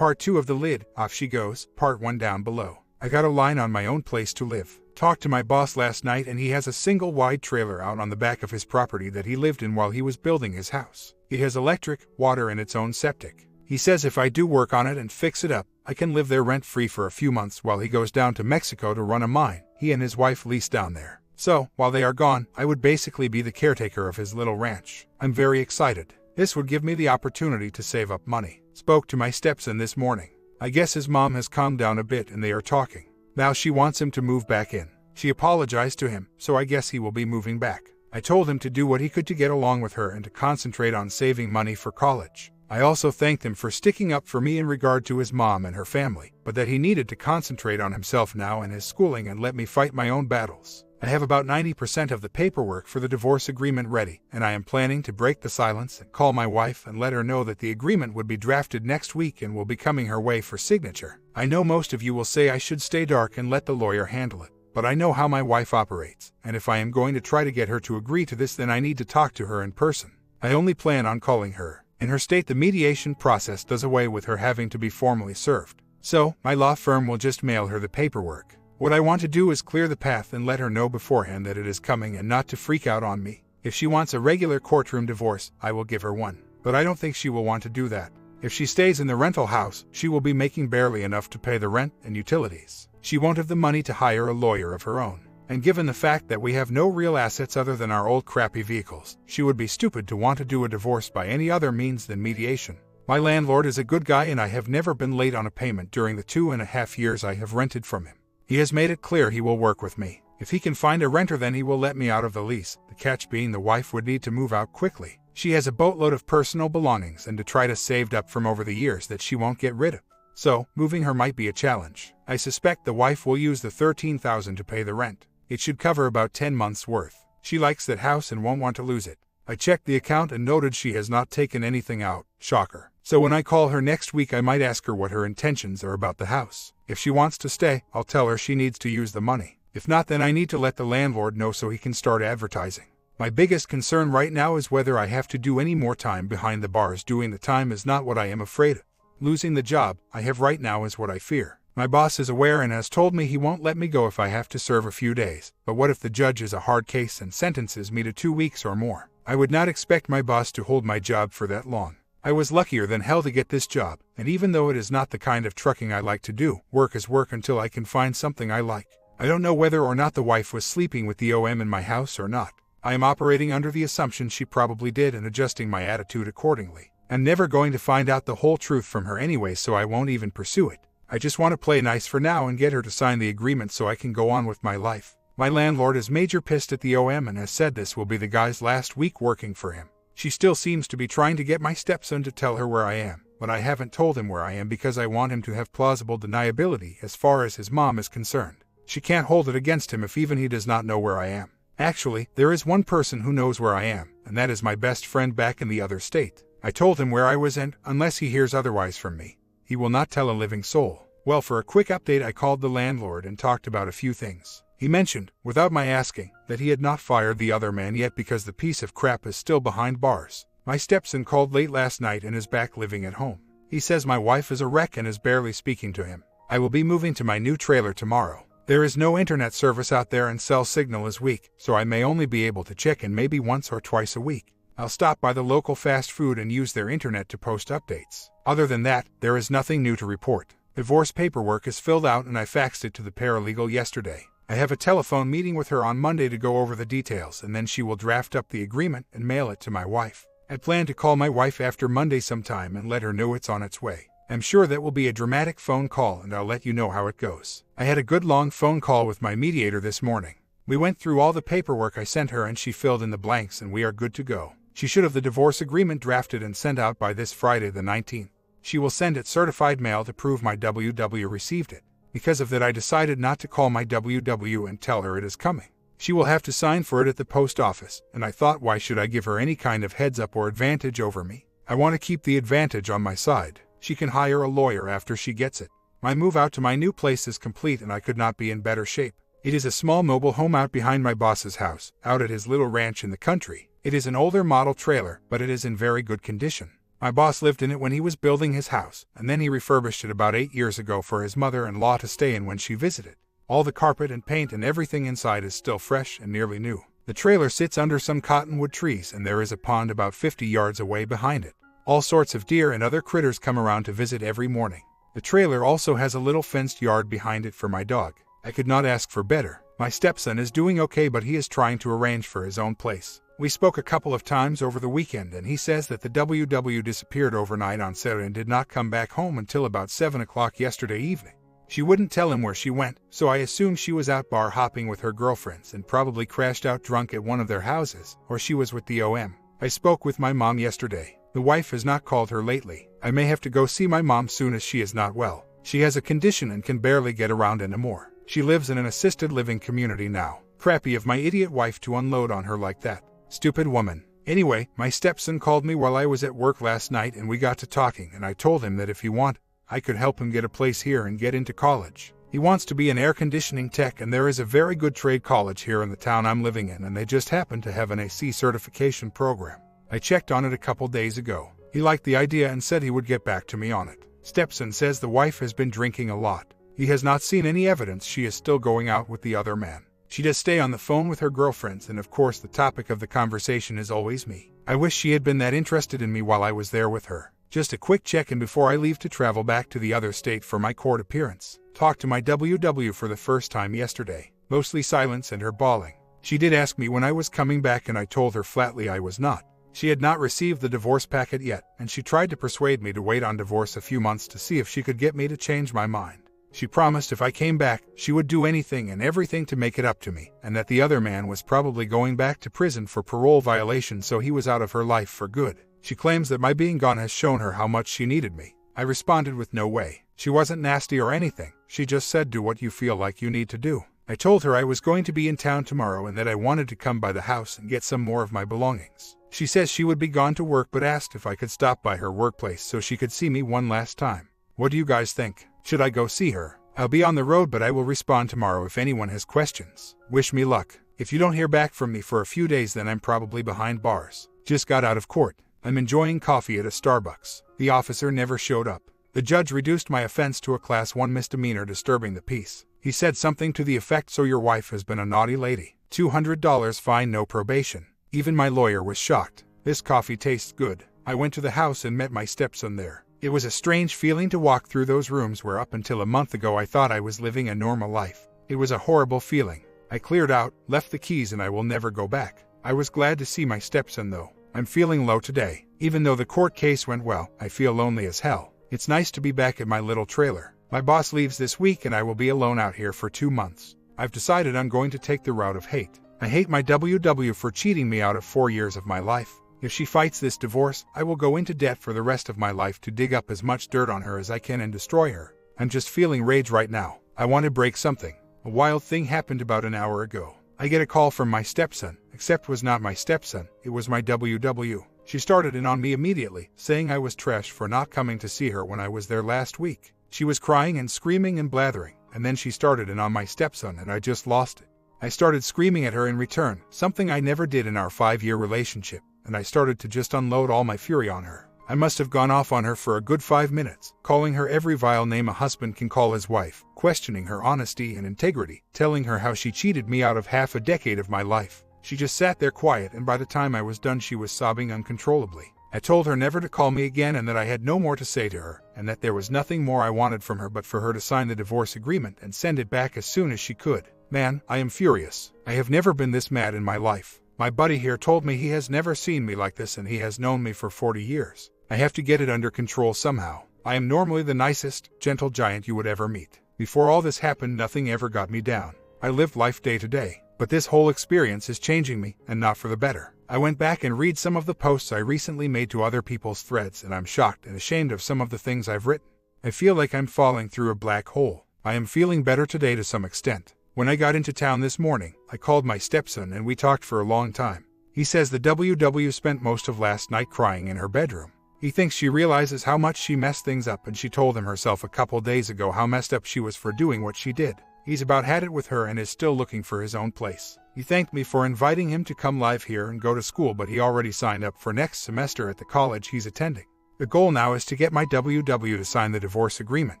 Part 2 of The Lid, Off She Goes, Part 1 down below. I got a line on my own place to live. Talked to my boss last night and he has a single wide trailer out on the back of his property that he lived in while he was building his house. It has electric, water and its own septic. He says if I do work on it and fix it up, I can live there rent-free for a few months while he goes down to Mexico to run a mine he and his wife lease down there. So, while they are gone, I would basically be the caretaker of his little ranch. I'm very excited. This would give me the opportunity to save up money. Spoke to my stepson this morning. I guess his mom has calmed down a bit and they are talking. Now she wants him to move back in. She apologized to him, so I guess he will be moving back. I told him to do what he could to get along with her and to concentrate on saving money for college. I also thanked him for sticking up for me in regard to his mom and her family, but that he needed to concentrate on himself now and his schooling and let me fight my own battles. I have about 90% of the paperwork for the divorce agreement ready, and I am planning to break the silence and call my wife and let her know that the agreement would be drafted next week and will be coming her way for signature. I know most of you will say I should stay dark and let the lawyer handle it, but I know how my wife operates, and if I am going to try to get her to agree to this, then I need to talk to her in person. I only plan on calling her. In her state, the mediation process does away with her having to be formally served. So, my law firm will just mail her the paperwork. What I want to do is clear the path and let her know beforehand that it is coming and not to freak out on me. If she wants a regular courtroom divorce, I will give her one. But I don't think she will want to do that. If she stays in the rental house, she will be making barely enough to pay the rent and utilities. She won't have the money to hire a lawyer of her own. And given the fact that we have no real assets other than our old crappy vehicles, she would be stupid to want to do a divorce by any other means than mediation. My landlord is a good guy and I have never been late on a payment during the 2.5 years I have rented from him. He has made it clear he will work with me. If he can find a renter, then he will let me out of the lease, the catch being the wife would need to move out quickly. She has a boatload of personal belongings and to try to saved up from over the years that she won't get rid of. So, moving her might be a challenge. I suspect the wife will use the $13,000 to pay the rent. It should cover about 10 months' worth. She likes that house and won't want to lose it. I checked the account and noted she has not taken anything out. Shocker. So when I call her next week, I might ask her what her intentions are about the house. If she wants to stay, I'll tell her she needs to use the money. If not, then I need to let the landlord know so he can start advertising. My biggest concern right now is whether I have to do any more time behind the bars. Doing the time is not what I am afraid of. Losing the job I have right now is what I fear. My boss is aware and has told me he won't let me go if I have to serve a few days. But what if the judge is a hard case and sentences me to 2 weeks or more? I would not expect my boss to hold my job for that long. I was luckier than hell to get this job, and even though it is not the kind of trucking I like to do, work is work until I can find something I like. I don't know whether or not the wife was sleeping with the OM in my house or not. I am operating under the assumption she probably did and adjusting my attitude accordingly. I'm never going to find out the whole truth from her anyway, so I won't even pursue it. I just want to play nice for now and get her to sign the agreement so I can go on with my life. My landlord is major pissed at the OM and has said this will be the guy's last week working for him. She still seems to be trying to get my stepson to tell her where I am, but I haven't told him where I am because I want him to have plausible deniability as far as his mom is concerned. She can't hold it against him if even he does not know where I am. Actually, there is one person who knows where I am, and that is my best friend back in the other state. I told him where I was, and unless he hears otherwise from me, he will not tell a living soul. Well, for a quick update, I called the landlord and talked about a few things. He mentioned, without my asking, that he had not fired the other man yet because the piece of crap is still behind bars. My stepson called late last night and is back living at home. He says my wife is a wreck and is barely speaking to him. I will be moving to my new trailer tomorrow. There is no internet service out there and cell signal is weak, so I may only be able to check in maybe once or twice a week. I'll stop by the local fast food and use their internet to post updates. Other than that, there is nothing new to report. Divorce paperwork is filled out and I faxed it to the paralegal yesterday. I have a telephone meeting with her on Monday to go over the details, and then she will draft up the agreement and mail it to my wife. I plan to call my wife after Monday sometime and let her know it's on its way. I'm sure that will be a dramatic phone call and I'll let you know how it goes. I had a good long phone call with my mediator this morning. We went through all the paperwork I sent her and she filled in the blanks and we are good to go. She should have the divorce agreement drafted and sent out by this Friday the 19th. She will send it certified mail to prove my WW received it. Because of that, I decided not to call my WW and tell her it is coming. She will have to sign for it at the post office, and I thought, why should I give her any kind of heads up or advantage over me? I want to keep the advantage on my side. She can hire a lawyer after she gets it. My move out to my new place is complete and I could not be in better shape. It is a small mobile home out behind my boss's house, out at his little ranch in the country. It is an older model trailer, but it is in very good condition. My boss lived in it when he was building his house, and then he refurbished it about 8 years ago for his mother-in-law to stay in when she visited. All the carpet and paint and everything inside is still fresh and nearly new. The trailer sits under some cottonwood trees, and there is a pond about 50 yards away behind it. All sorts of deer and other critters come around to visit every morning. The trailer also has a little fenced yard behind it for my dog. I could not ask for better. My stepson is doing okay, but he is trying to arrange for his own place. We spoke a couple of times over the weekend, and he says that the WW disappeared overnight on Saturday and did not come back home until about 7 o'clock yesterday evening. She wouldn't tell him where she went, so I assume she was out bar hopping with her girlfriends and probably crashed out drunk at one of their houses, or she was with the OM. I spoke with my mom yesterday. The wife has not called her lately. I may have to go see my mom soon as she is not well. She has a condition and can barely get around anymore. She lives in an assisted living community now. Crappy of my idiot wife to unload on her like that. Stupid woman. Anyway, my stepson called me while I was at work last night and we got to talking, and I told him that if he want, I could help him get a place here and get into college. He wants to be an air conditioning tech, and there is a very good trade college here in the town I'm living in, and they just happen to have an AC certification program. I checked on it a couple days ago. He liked the idea and said he would get back to me on it. Stepson says the wife has been drinking a lot. He has not seen any evidence she is still going out with the other man. She does stay on the phone with her girlfriends, and of course the topic of the conversation is always me. I wish she had been that interested in me while I was there with her. Just a quick check-in before I leave to travel back to the other state for my court appearance. Talked to my WW for the first time yesterday. Mostly silence and her bawling. She did ask me when I was coming back, and I told her flatly I was not. She had not received the divorce packet yet, and she tried to persuade me to wait on divorce a few months to see if she could get me to change my mind. She promised if I came back, she would do anything and everything to make it up to me, and that the other man was probably going back to prison for parole violation, so he was out of her life for good. She claims that my being gone has shown her how much she needed me. I responded with no way. She wasn't nasty or anything. She just said do what you feel like you need to do. I told her I was going to be in town tomorrow and that I wanted to come by the house and get some more of my belongings. She says she would be gone to work, but asked if I could stop by her workplace so she could see me one last time. What do you guys think? Should I go see her? I'll be on the road, but I will respond tomorrow if anyone has questions. Wish me luck. If you don't hear back from me for a few days, then I'm probably behind bars. Just got out of court. I'm enjoying coffee at a Starbucks. The officer never showed up. The judge reduced my offense to a Class 1 misdemeanor, disturbing the peace. He said something to the effect, so your wife has been a naughty lady. $200 fine, no probation. Even my lawyer was shocked. This coffee tastes good. I went to the house and met my stepson there. It was a strange feeling to walk through those rooms where up until a month ago I thought I was living a normal life. It was a horrible feeling. I cleared out, left the keys, and I will never go back. I was glad to see my stepson though. I'm feeling low today. Even though the court case went well, I feel lonely as hell. It's nice to be back at my little trailer. My boss leaves this week and I will be alone out here for 2 months. I've decided I'm going to take the route of hate. I hate my WW for cheating me out of 4 years of my life. If she fights this divorce, I will go into debt for the rest of my life to dig up as much dirt on her as I can and destroy her. I'm just feeling rage right now. I want to break something. A wild thing happened about an hour ago. I get a call from my stepson, except it was not my stepson, it was my WW. She started in on me immediately, saying I was trash for not coming to see her when I was there last week. She was crying and screaming and blathering, and then she started in on my stepson, and I just lost it. I started screaming at her in return, something I never did in our 5-year relationship, and I started to just unload all my fury on her. I must have gone off on her for a good 5 minutes, calling her every vile name a husband can call his wife, questioning her honesty and integrity, telling her how she cheated me out of half a decade of my life. She just sat there quiet, and by the time I was done she was sobbing uncontrollably. I told her never to call me again and that I had no more to say to her, and that there was nothing more I wanted from her but for her to sign the divorce agreement and send it back as soon as she could. Man, I am furious. I have never been this mad in my life. My buddy here told me he has never seen me like this and he has known me for 40 years. I have to get it under control somehow. I am normally the nicest, gentle giant you would ever meet. Before all this happened, nothing ever got me down. I lived life day to day. But this whole experience is changing me, and not for the better. I went back and read some of the posts I recently made to other people's threads, and I'm shocked and ashamed of some of the things I've written. I feel like I'm falling through a black hole. I am feeling better today to some extent. When I got into town this morning, I called my stepson and we talked for a long time. He says the WW spent most of last night crying in her bedroom. He thinks she realizes how much she messed things up, and she told him herself a couple days ago how messed up she was for doing what she did. He's about had it with her and is still looking for his own place. He thanked me for inviting him to come live here and go to school, but he already signed up for next semester at the college he's attending. The goal now is to get my WW to sign the divorce agreement.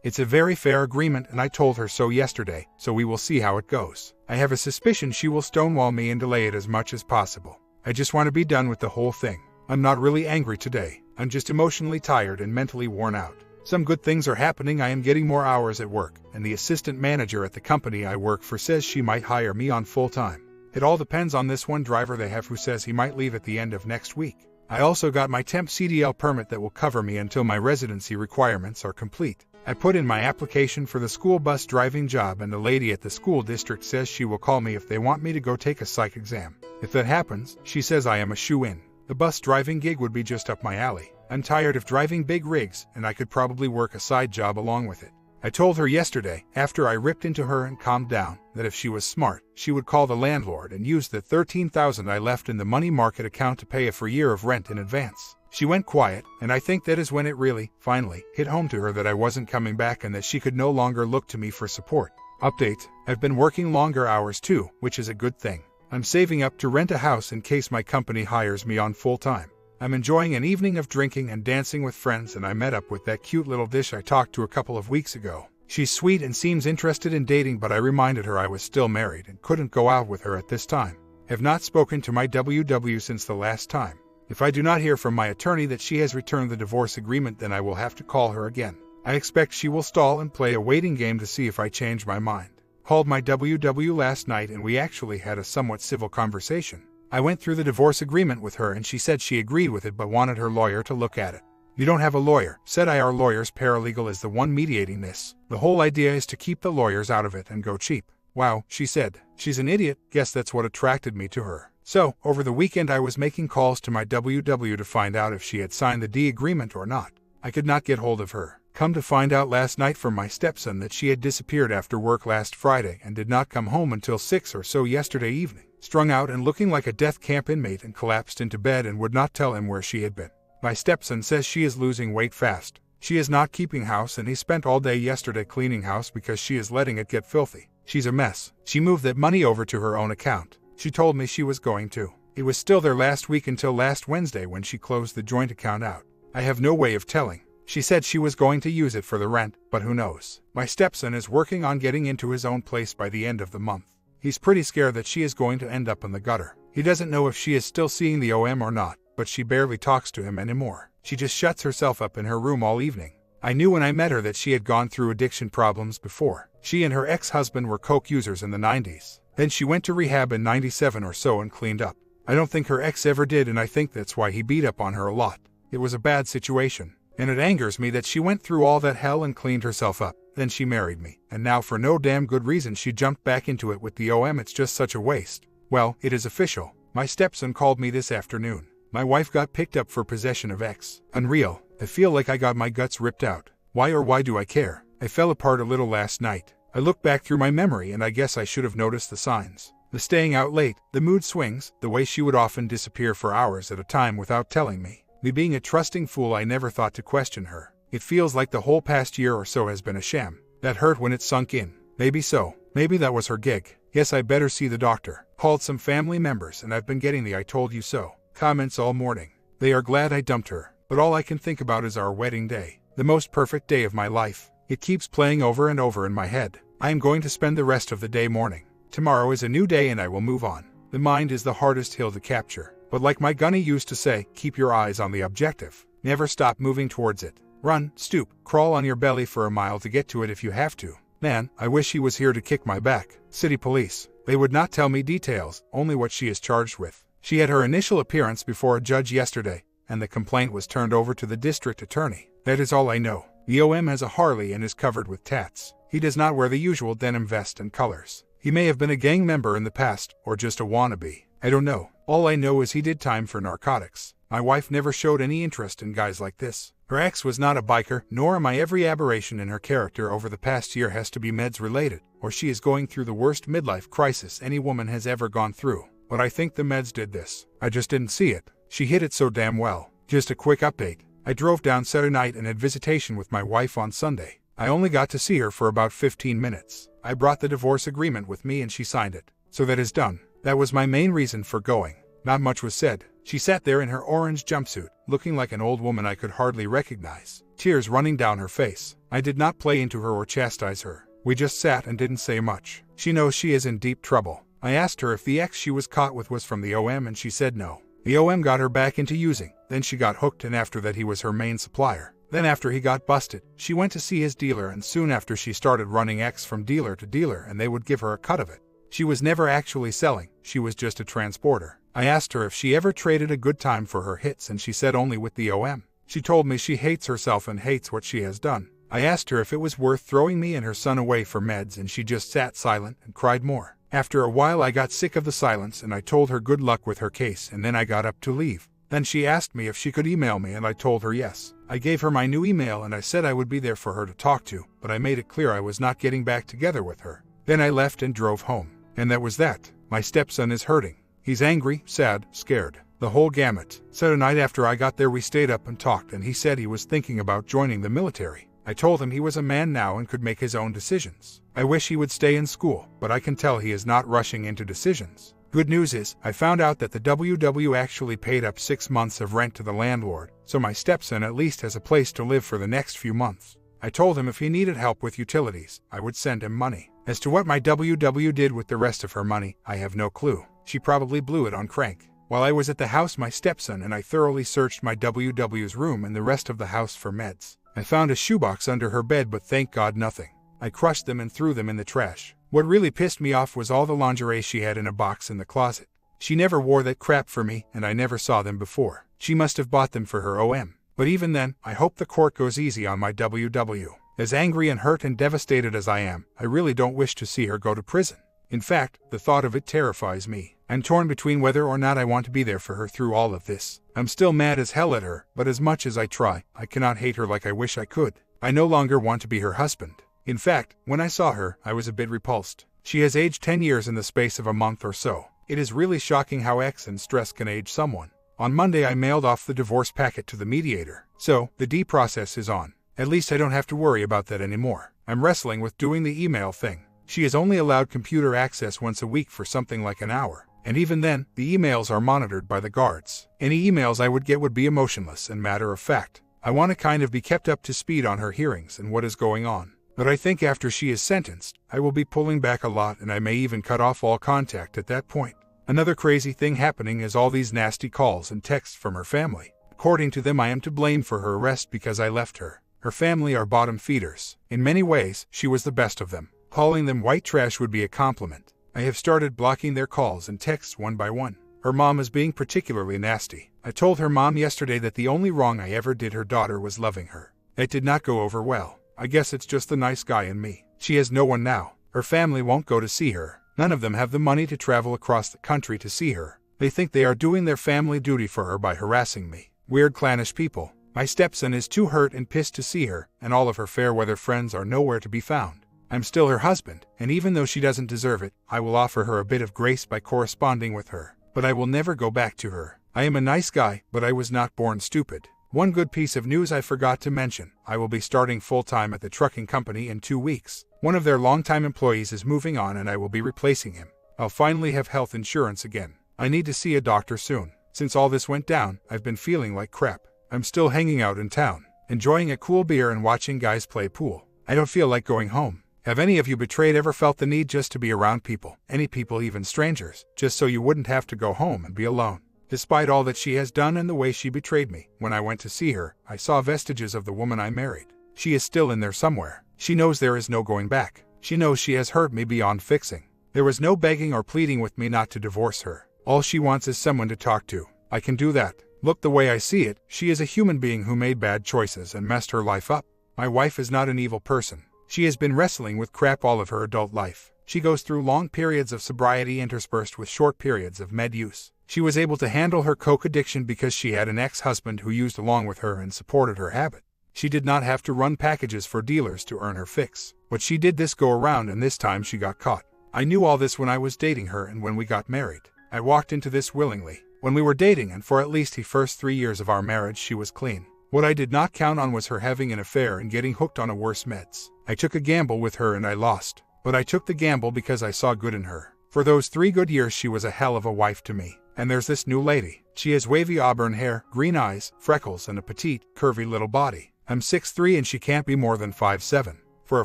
It's a very fair agreement and I told her so yesterday, so we will see how it goes. I have a suspicion she will stonewall me and delay it as much as possible. I just want to be done with the whole thing. I'm not really angry today. I'm just emotionally tired and mentally worn out. Some good things are happening. I am getting more hours at work, and the assistant manager at the company I work for says she might hire me on full time. It all depends on this one driver they have who says he might leave at the end of next week. I also got my temp CDL permit that will cover me until my residency requirements are complete. I put in my application for the school bus driving job and the lady at the school district says she will call me if they want me to go take a psych exam. If that happens, she says I am a shoo-in. The bus driving gig would be just up my alley. I'm tired of driving big rigs and I could probably work a side job along with it. I told her yesterday, after I ripped into her and calmed down, that if she was smart, she would call the landlord and use the $13,000 I left in the money market account to pay for a year of rent in advance. She went quiet, and I think that is when it really, finally, hit home to her that I wasn't coming back and that she could no longer look to me for support. Update: I've been working longer hours too, which is a good thing. I'm saving up to rent a house in case my company hires me on full time. I'm enjoying an evening of drinking and dancing with friends and I met up with that cute little dish I talked to a couple of weeks ago. She's sweet and seems interested in dating, but I reminded her I was still married and couldn't go out with her at this time. Have not spoken to my WW since the last time. If I do not hear from my attorney that she has returned the divorce agreement, then I will have to call her again. I expect she will stall and play a waiting game to see if I change my mind. Called my WW last night and we actually had a somewhat civil conversation. I went through the divorce agreement with her and she said she agreed with it but wanted her lawyer to look at it. You don't have a lawyer, said I. Our lawyer's paralegal is the one mediating this. The whole idea is to keep the lawyers out of it and go cheap. Wow, she said. She's an idiot. Guess that's what attracted me to her. So, over the weekend I was making calls to my WW to find out if she had signed the D agreement or not. I could not get hold of her. Come to find out last night from my stepson that she had disappeared after work last Friday and did not come home until 6 or so yesterday evening. Strung out and looking like a death camp inmate and collapsed into bed and would not tell him where she had been. My stepson says she is losing weight fast. She is not keeping house and he spent all day yesterday cleaning house because she is letting it get filthy. She's a mess. She moved that money over to her own account. She told me she was going to. It was still there last week until last Wednesday when she closed the joint account out. I have no way of telling. She said she was going to use it for the rent, but who knows. My stepson is working on getting into his own place by the end of the month. He's pretty scared that she is going to end up in the gutter. He doesn't know if she is still seeing the OM or not, but she barely talks to him anymore. She just shuts herself up in her room all evening. I knew when I met her that she had gone through addiction problems before. She and her ex-husband were coke users in the 90s. Then she went to rehab in 97 or so and cleaned up. I don't think her ex ever did and I think that's why he beat up on her a lot. It was a bad situation. And it angers me that she went through all that hell and cleaned herself up. Then she married me. And now for no damn good reason she jumped back into it with the OM. It's just such a waste. Well, it is official. My stepson called me this afternoon. My wife got picked up for possession of X. Unreal. I feel like I got my guts ripped out. Why do I care? I fell apart a little last night. I look back through my memory and I guess I should have noticed the signs. The staying out late, the mood swings, the way she would often disappear for hours at a time without telling me. Me being a trusting fool, I never thought to question her. It feels like the whole past year or so has been a sham. That hurt when it sunk in. Maybe so. Maybe that was her gig. Yes, I better see the doctor. Called some family members and I've been getting the "I told you so" comments all morning. They are glad I dumped her, but all I can think about is our wedding day. The most perfect day of my life. It keeps playing over and over in my head. I am going to spend the rest of the day mourning. Tomorrow is a new day and I will move on. The mind is the hardest hill to capture. But like my gunny used to say, keep your eyes on the objective. Never stop moving towards it. Run, stoop, crawl on your belly for a mile to get to it if you have to. Man, I wish he was here to kick my back. City police. They would not tell me details, only what she is charged with. She had her initial appearance before a judge yesterday, and the complaint was turned over to the district attorney. That is all I know. The OM has a Harley and is covered with tats. He does not wear the usual denim vest and colors. He may have been a gang member in the past, or just a wannabe. I don't know. All I know is he did time for narcotics. My wife never showed any interest in guys like this. Her ex was not a biker, nor am I. Every aberration in her character over the past year has to be meds related, or she is going through the worst midlife crisis any woman has ever gone through. But I think the meds did this. I just didn't see it. She hit it so damn well. Just a quick update. I drove down Saturday night and had visitation with my wife on Sunday. I only got to see her for about 15 minutes. I brought the divorce agreement with me and she signed it. So that is done. That was my main reason for going. Not much was said. She sat there in her orange jumpsuit, looking like an old woman I could hardly recognize, tears running down her face. I did not play into her or chastise her. We just sat and didn't say much. She knows she is in deep trouble. I asked her if the ex she was caught with was from the OM and she said no. The OM got her back into using, then she got hooked and after that he was her main supplier. Then after he got busted, she went to see his dealer and soon after she started running X from dealer to dealer and they would give her a cut of it. She was never actually selling, she was just a transporter. I asked her if she ever traded a good time for her hits and she said only with the OM. She told me she hates herself and hates what she has done. I asked her if it was worth throwing me and her son away for meds and she just sat silent and cried more. After a while I got sick of the silence and I told her good luck with her case and then I got up to leave. Then she asked me if she could email me and I told her yes. I gave her my new email and I said I would be there for her to talk to, but I made it clear I was not getting back together with her. Then I left and drove home. And that was that. My stepson is hurting. He's angry, sad, scared. The whole gamut. So tonight after I got there we stayed up and talked and he said he was thinking about joining the military. I told him he was a man now and could make his own decisions. I wish he would stay in school, but I can tell he is not rushing into decisions. Good news is, I found out that the WW actually paid up 6 months of rent to the landlord, so my stepson at least has a place to live for the next few months. I told him if he needed help with utilities, I would send him money. As to what my WW did with the rest of her money, I have no clue. She probably blew it on crank. While I was at the house, my stepson and I thoroughly searched my WW's room and the rest of the house for meds. I found a shoebox under her bed, but thank God nothing. I crushed them and threw them in the trash. What really pissed me off was all the lingerie she had in a box in the closet. She never wore that crap for me, and I never saw them before. She must have bought them for her OM. But even then, I hope the court goes easy on my WW. As angry and hurt and devastated as I am, I really don't wish to see her go to prison. In fact, the thought of it terrifies me. I'm torn between whether or not I want to be there for her through all of this. I'm still mad as hell at her, but as much as I try, I cannot hate her like I wish I could. I no longer want to be her husband. In fact, when I saw her, I was a bit repulsed. She has aged 10 years in the space of a month or so. It is really shocking how X and stress can age someone. On Monday I mailed off the divorce packet to the mediator, so the D process is on. At least I don't have to worry about that anymore. I'm wrestling with doing the email thing. She is only allowed computer access once a week for something like an hour. And even then, the emails are monitored by the guards. Any emails I would get would be emotionless and matter of fact. I want to kind of be kept up to speed on her hearings and what is going on. But I think after she is sentenced, I will be pulling back a lot and I may even cut off all contact at that point. Another crazy thing happening is all these nasty calls and texts from her family. According to them, I am to blame for her arrest because I left her. Her family are bottom feeders. In many ways, she was the best of them. Calling them white trash would be a compliment. I have started blocking their calls and texts one by one. Her mom is being particularly nasty. I told her mom yesterday that the only wrong I ever did her daughter was loving her. It did not go over well. I guess it's just the nice guy in me. She has no one now. Her family won't go to see her. None of them have the money to travel across the country to see her. They think they are doing their family duty for her by harassing me. Weird clannish people. My stepson is too hurt and pissed to see her, and all of her fair-weather friends are nowhere to be found. I'm still her husband, and even though she doesn't deserve it, I will offer her a bit of grace by corresponding with her. But I will never go back to her. I am a nice guy, but I was not born stupid. One good piece of news I forgot to mention. I will be starting full-time at the trucking company in 2 weeks. One of their longtime employees is moving on and I will be replacing him. I'll finally have health insurance again. I need to see a doctor soon. Since all this went down, I've been feeling like crap. I'm still hanging out in town, enjoying a cool beer and watching guys play pool. I don't feel like going home. Have any of you betrayed ever felt the need just to be around people, any people, even strangers, just so you wouldn't have to go home and be alone? Despite all that she has done and the way she betrayed me, when I went to see her, I saw vestiges of the woman I married. She is still in there somewhere. She knows there is no going back. She knows she has hurt me beyond fixing. There was no begging or pleading with me not to divorce her. All she wants is someone to talk to. I can do that. Look, the way I see it, she is a human being who made bad choices and messed her life up. My wife is not an evil person. She has been wrestling with crap all of her adult life. She goes through long periods of sobriety interspersed with short periods of med use. She was able to handle her coke addiction because she had an ex-husband who used along with her and supported her habit. She did not have to run packages for dealers to earn her fix. But she did this go around, and this time she got caught. I knew all this when I was dating her and when we got married. I walked into this willingly. When we were dating and for at least the first 3 years of our marriage, she was clean. What I did not count on was her having an affair and getting hooked on a worse meds. I took a gamble with her and I lost. But I took the gamble because I saw good in her. For those 3 good years she was a hell of a wife to me. And there's this new lady. She has wavy auburn hair, green eyes, freckles, and a petite, curvy little body. I'm 6'3" and she can't be more than 5'7". For a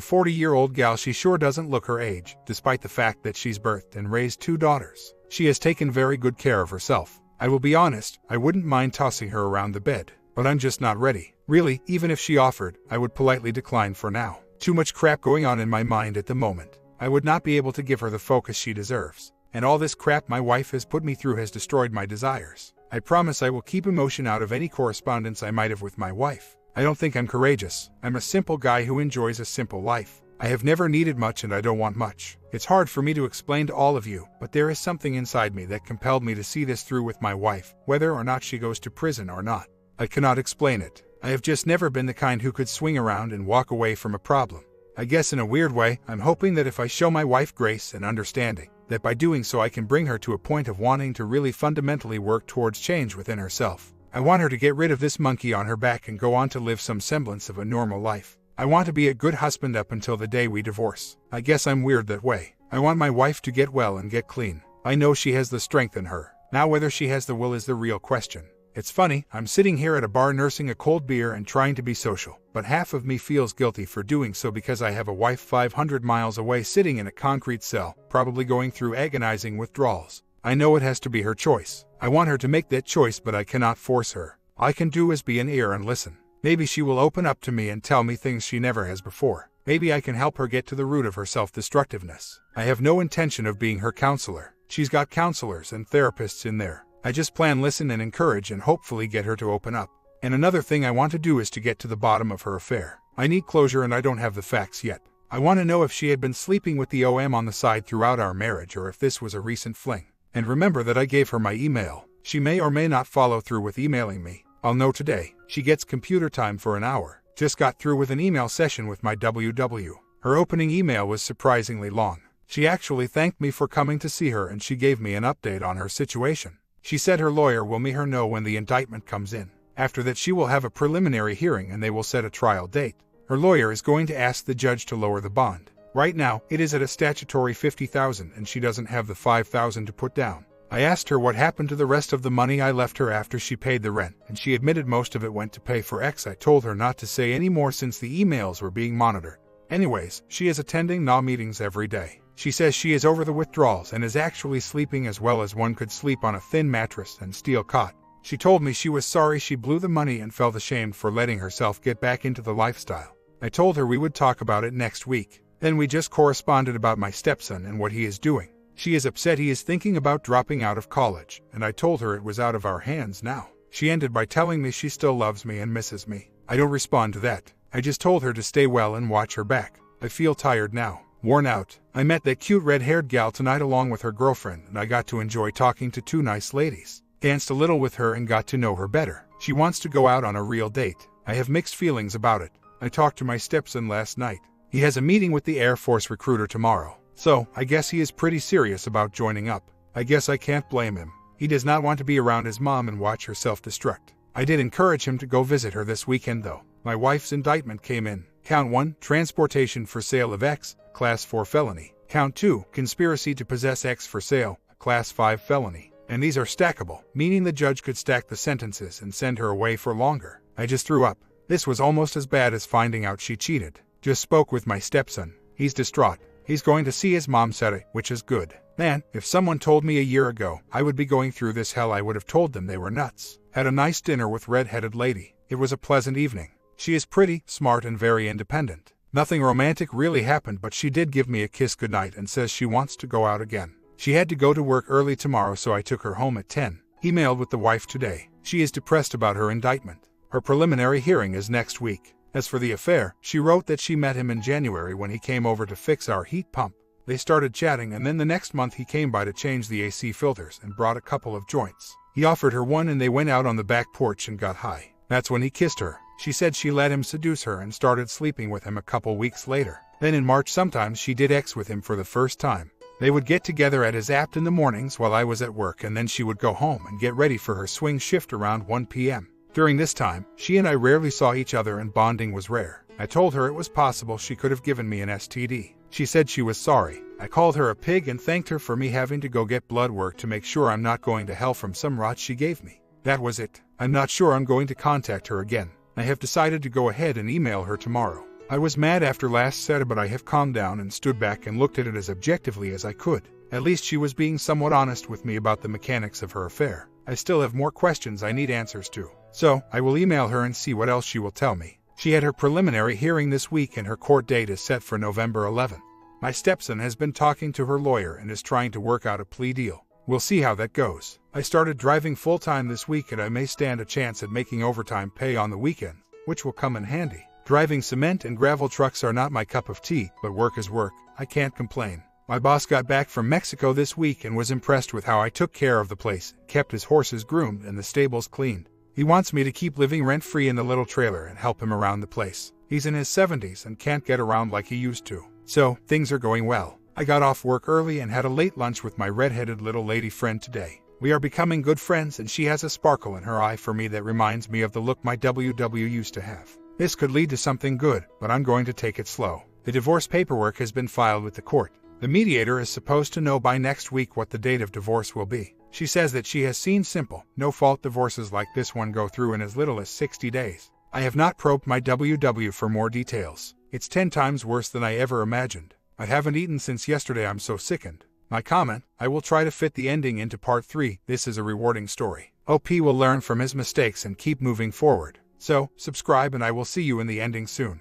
40-year-old gal, she sure doesn't look her age, despite the fact that she's birthed and raised 2 daughters. She has taken very good care of herself. I will be honest, I wouldn't mind tossing her around the bed, but I'm just not ready. Really, even if she offered, I would politely decline for now. Too much crap going on in my mind at the moment. I would not be able to give her the focus she deserves. And all this crap my wife has put me through has destroyed my desires. I promise I will keep emotion out of any correspondence I might have with my wife. I don't think I'm courageous. I'm a simple guy who enjoys a simple life. I have never needed much and I don't want much. It's hard for me to explain to all of you, but there is something inside me that compelled me to see this through with my wife, whether or not she goes to prison or not. I cannot explain it. I have just never been the kind who could swing around and walk away from a problem. I guess in a weird way, I'm hoping that if I show my wife grace and understanding, that by doing so I can bring her to a point of wanting to really fundamentally work towards change within herself. I want her to get rid of this monkey on her back and go on to live some semblance of a normal life. I want to be a good husband up until the day we divorce. I guess I'm weird that way. I want my wife to get well and get clean. I know she has the strength in her. Now whether she has the will is the real question. It's funny, I'm sitting here at a bar nursing a cold beer and trying to be social, but half of me feels guilty for doing so because I have a wife 500 miles away sitting in a concrete cell, probably going through agonizing withdrawals. I know it has to be her choice. I want her to make that choice, but I cannot force her. All I can do is be an ear and listen. Maybe she will open up to me and tell me things she never has before. Maybe I can help her get to the root of her self-destructiveness. I have no intention of being her counselor. She's got counselors and therapists in there. I just plan listen and encourage and hopefully get her to open up. And another thing I want to do is to get to the bottom of her affair. I need closure and I don't have the facts yet. I want to know if she had been sleeping with the OM on the side throughout our marriage or if this was a recent fling. And remember that I gave her my email. She may or may not follow through with emailing me. I'll know today. She gets computer time for an hour. Just got through with an email session with my WW. Her opening email was surprisingly long. She actually thanked me for coming to see her and she gave me an update on her situation. She said her lawyer will let her know when the indictment comes in. After that she will have a preliminary hearing and they will set a trial date. Her lawyer is going to ask the judge to lower the bond. Right now, it is at a statutory $50,000 and she doesn't have the $5,000 to put down. I asked her what happened to the rest of the money I left her after she paid the rent, and she admitted most of it went to pay for X. I told her not to say any more since the emails were being monitored. Anyways, she is attending NA meetings every day. She says she is over the withdrawals and is actually sleeping as well as one could sleep on a thin mattress and steel cot. She told me she was sorry she blew the money and felt ashamed for letting herself get back into the lifestyle. I told her we would talk about it next week. Then we just corresponded about my stepson and what he is doing. She is upset he is thinking about dropping out of college, and I told her it was out of our hands now. She ended by telling me she still loves me and misses me. I don't respond to that. I just told her to stay well and watch her back. I feel tired now. Worn out. I met that cute red-haired gal tonight along with her girlfriend, and I got to enjoy talking to 2 nice ladies. Danced a little with her and got to know her better. She wants to go out on a real date. I have mixed feelings about it. I talked to my stepson last night. He has a meeting with the Air Force recruiter tomorrow. So, I guess he is pretty serious about joining up. I guess I can't blame him. He does not want to be around his mom and watch her self-destruct. I did encourage him to go visit her this weekend though. My wife's indictment came in. Count 1, transportation for sale of X, Class 4 felony. Count 2, conspiracy to possess X for sale, a Class 5 felony. And these are stackable, meaning the judge could stack the sentences and send her away for longer. I just threw up. This was almost as bad as finding out she cheated. Just spoke with my stepson. He's distraught. He's going to see his mom Saturday, which is good. Man, if someone told me a year ago I would be going through this hell, I would have told them they were nuts. Had a nice dinner with red-headed lady. It was a pleasant evening. She is pretty, smart, and very independent. Nothing romantic really happened, but she did give me a kiss goodnight and says she wants to go out again. She had to go to work early tomorrow, so I took her home at 10. Emailed with the wife today. She is depressed about her indictment. Her preliminary hearing is next week. As for the affair, she wrote that she met him in January when he came over to fix our heat pump. They started chatting, and then the next month he came by to change the AC filters and brought a couple of joints. He offered her one and they went out on the back porch and got high. That's when he kissed her. She said she let him seduce her and started sleeping with him a couple weeks later. Then in March sometimes she did X with him for the first time. They would get together at his apt in the mornings while I was at work, and then she would go home and get ready for her swing shift around 1 p.m. During this time, she and I rarely saw each other and bonding was rare. I told her it was possible she could have given me an STD. She said she was sorry. I called her a pig and thanked her for me having to go get blood work to make sure I'm not going to hell from some rot she gave me. That was it. I'm not sure I'm going to contact her again. I have decided to go ahead and email her tomorrow. I was mad after last Saturday, but I have calmed down and stood back and looked at it as objectively as I could. At least she was being somewhat honest with me about the mechanics of her affair. I still have more questions I need answers to. So, I will email her and see what else she will tell me. She had her preliminary hearing this week and her court date is set for November 11. My stepson has been talking to her lawyer and is trying to work out a plea deal. We'll see how that goes. I started driving full-time this week and I may stand a chance at making overtime pay on the weekend, which will come in handy. Driving cement and gravel trucks are not my cup of tea, but work is work. I can't complain. My boss got back from Mexico this week and was impressed with how I took care of the place, kept his horses groomed and the stables cleaned. He wants me to keep living rent-free in the little trailer and help him around the place. He's in his 70s and can't get around like he used to. So, things are going well. I got off work early and had a late lunch with my red-headed little lady friend today. We are becoming good friends and she has a sparkle in her eye for me that reminds me of the look my WW used to have. This could lead to something good, but I'm going to take it slow. The divorce paperwork has been filed with the court. The mediator is supposed to know by next week what the date of divorce will be. She says that she has seen simple, no-fault divorces like this one go through in as little as 60 days. I have not probed my WW for more details. It's 10 times worse than I ever imagined. I haven't eaten since yesterday, I'm so sickened. My comment, I will try to fit the ending into part 3. This is a rewarding story. OP will learn from his mistakes and keep moving forward. So, subscribe and I will see you in the ending soon.